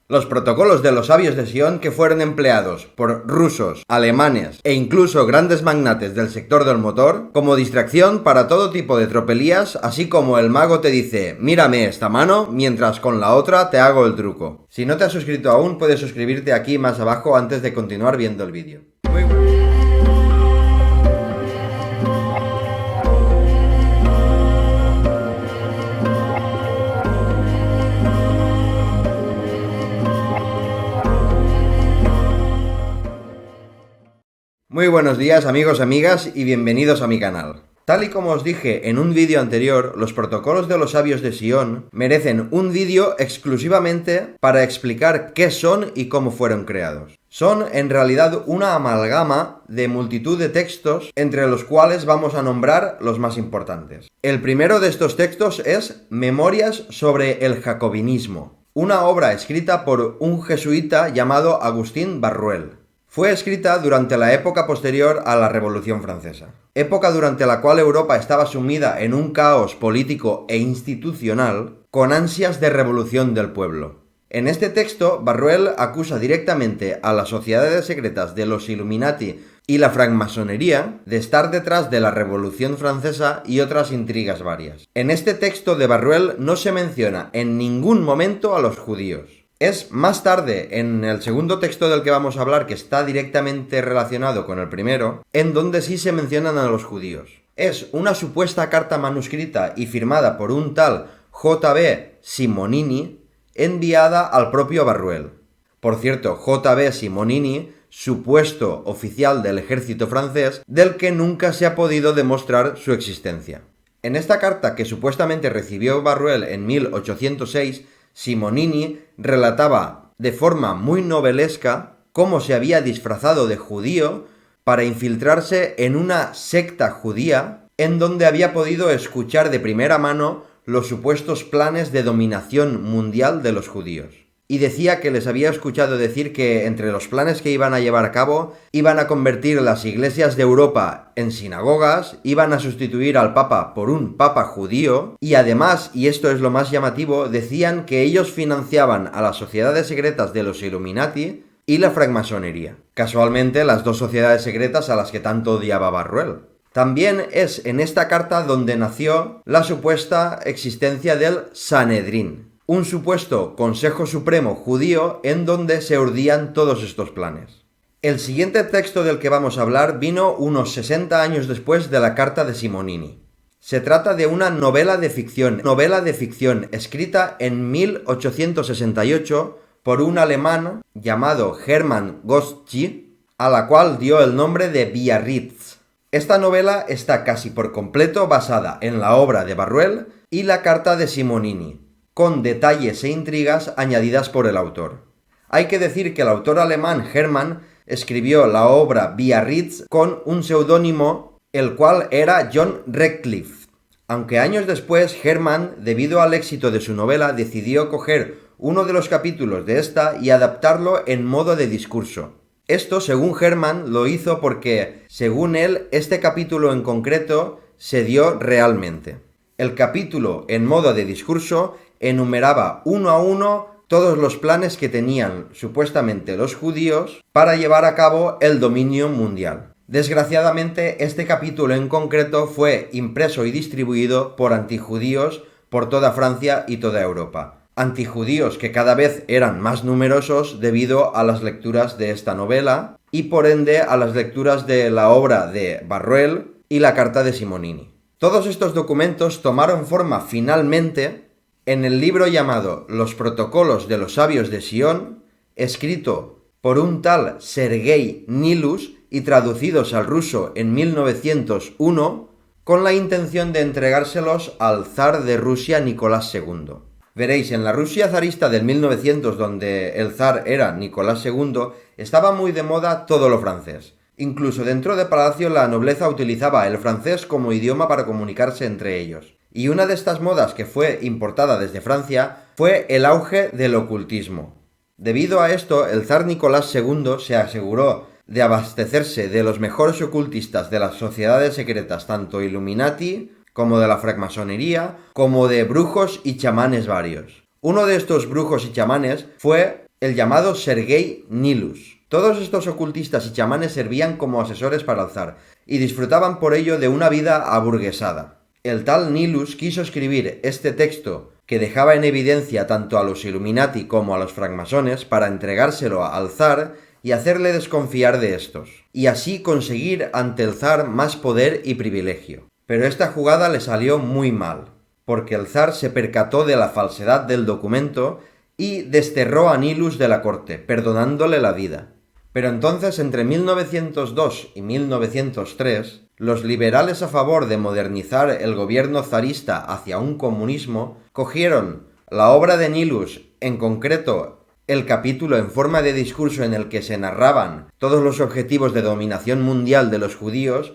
Los protocolos de los sabios de Sion, que fueron empleados por rusos, alemanes e incluso grandes magnates del sector del motor como distracción para todo tipo de tropelías, así como el mago te dice mírame esta mano mientras con la otra te hago el truco. Si no te has suscrito aún, puedes suscribirte aquí más abajo antes de continuar viendo el vídeo. Muy buenos días amigos, amigas y bienvenidos a mi canal. Tal y como os dije en un vídeo anterior, los protocolos de los sabios de Sion merecen un vídeo exclusivamente para explicar qué son y cómo fueron creados. Son en realidad una amalgama de multitud de textos entre los cuales vamos a nombrar los más importantes. El primero de estos textos es Memorias sobre el Jacobinismo, una obra escrita por un jesuita llamado Agustín Barruel. Fue escrita durante la época posterior a la Revolución Francesa, época durante la cual Europa estaba sumida en un caos político e institucional con ansias de revolución del pueblo. En este texto, Barruel acusa directamente a las sociedades secretas de los Illuminati y la francmasonería de estar detrás de la Revolución Francesa y otras intrigas varias. En este texto de Barruel no se menciona en ningún momento a los judíos. Es más tarde, en el segundo texto del que vamos a hablar, que está directamente relacionado con el primero, en donde sí se mencionan a los judíos. Es una supuesta carta manuscrita y firmada por un tal J.B. Simonini, enviada al propio Barruel. Por cierto, J.B. Simonini, supuesto oficial del ejército francés, del que nunca se ha podido demostrar su existencia. En esta carta que supuestamente recibió Barruel en 1806, Simonini relataba de forma muy novelesca cómo se había disfrazado de judío para infiltrarse en una secta judía en donde había podido escuchar de primera mano los supuestos planes de dominación mundial de los judíos. Y decía que les había escuchado decir que entre los planes que iban a llevar a cabo iban a convertir las iglesias de Europa en sinagogas, iban a sustituir al Papa por un Papa judío y además, y esto es lo más llamativo, decían que ellos financiaban a las sociedades secretas de los Illuminati y la francmasonería. Casualmente las dos sociedades secretas a las que tanto odiaba Barruel. También es en esta carta donde nació la supuesta existencia del Sanedrín, un supuesto Consejo Supremo judío en donde se urdían todos estos planes. El siguiente texto del que vamos a hablar vino unos 60 años después de la carta de Simonini. Se trata de una novela de ficción escrita en 1868 por un alemán llamado Hermann Goetsche, a la cual dio el nombre de Biarritz. Esta novela está casi por completo basada en la obra de Barruel y la carta de Simonini, con detalles e intrigas añadidas por el autor. Hay que decir que el autor alemán Hermann escribió la obra Biarritz con un seudónimo, el cual era John Radcliffe, aunque años después Hermann, debido al éxito de su novela, decidió coger uno de los capítulos de esta y adaptarlo en modo de discurso. Esto, según Hermann, lo hizo porque, según él, este capítulo en concreto se dio realmente. El capítulo en modo de discurso enumeraba uno a uno todos los planes que tenían supuestamente los judíos para llevar a cabo el dominio mundial. Desgraciadamente, este capítulo en concreto fue impreso y distribuido por antijudíos por toda Francia y toda Europa. Antijudíos que cada vez eran más numerosos debido a las lecturas de esta novela y por ende a las lecturas de la obra de Barruel y la carta de Simonini. Todos estos documentos tomaron forma finalmente en el libro llamado Los Protocolos de los Sabios de Sion, escrito por un tal Sergei Nilus y traducidos al ruso en 1901, con la intención de entregárselos al zar de Rusia Nicolás II. Veréis, en la Rusia zarista del 1900, donde el zar era Nicolás II, estaba muy de moda todo lo francés. Incluso dentro de palacio la nobleza utilizaba el francés como idioma para comunicarse entre ellos. Y una de estas modas que fue importada desde Francia fue el auge del ocultismo. Debido a esto, el zar Nicolás II se aseguró de abastecerse de los mejores ocultistas de las sociedades secretas, tanto Illuminati como de la francmasonería, como de brujos y chamanes varios. Uno de estos brujos y chamanes fue el llamado Sergei Nilus. Todos estos ocultistas y chamanes servían como asesores para el zar y disfrutaban por ello de una vida aburguesada. El tal Nilus quiso escribir este texto que dejaba en evidencia tanto a los Illuminati como a los francmasones para entregárselo al zar y hacerle desconfiar de estos, y así conseguir ante el zar más poder y privilegio. Pero esta jugada le salió muy mal, porque el zar se percató de la falsedad del documento y desterró a Nilus de la corte, perdonándole la vida. Pero entonces, entre 1902 y 1903, los liberales a favor de modernizar el gobierno zarista hacia un comunismo cogieron la obra de Nilus, en concreto el capítulo en forma de discurso en el que se narraban todos los objetivos de dominación mundial de los judíos,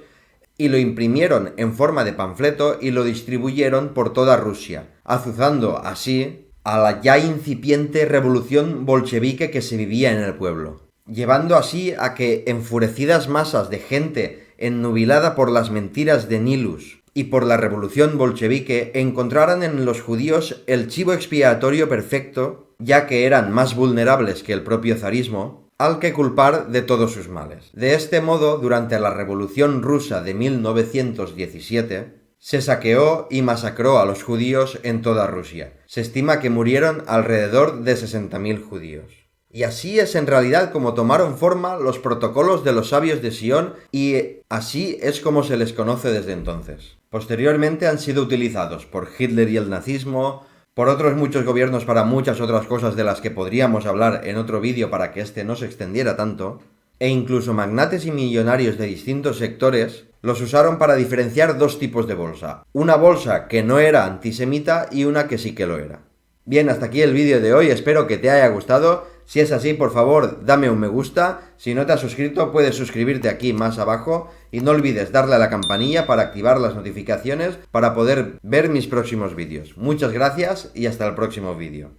y lo imprimieron en forma de panfleto y lo distribuyeron por toda Rusia, azuzando así a la ya incipiente revolución bolchevique que se vivía en el pueblo, llevando así a que enfurecidas masas de gente ennubilada por las mentiras de Nilus y por la revolución bolchevique encontraran en los judíos el chivo expiatorio perfecto, ya que eran más vulnerables que el propio zarismo, al que culpar de todos sus males. De este modo, durante la Revolución Rusa de 1917, se saqueó y masacró a los judíos en toda Rusia. Se estima que murieron alrededor de 60.000 judíos. Y así es en realidad como tomaron forma los protocolos de los sabios de Sion, y así es como se les conoce desde entonces. Posteriormente han sido utilizados por Hitler y el nazismo, por otros muchos gobiernos para muchas otras cosas de las que podríamos hablar en otro vídeo para que este no se extendiera tanto, e incluso magnates y millonarios de distintos sectores los usaron para diferenciar dos tipos de bolsa. Una bolsa que no era antisemita y una que sí que lo era. Bien, hasta aquí el vídeo de hoy, espero que te haya gustado. Si es así, por favor, dame un me gusta. Si no te has suscrito, puedes suscribirte aquí más abajo. Y no olvides darle a la campanilla para activar las notificaciones para poder ver mis próximos vídeos. Muchas gracias y hasta el próximo vídeo.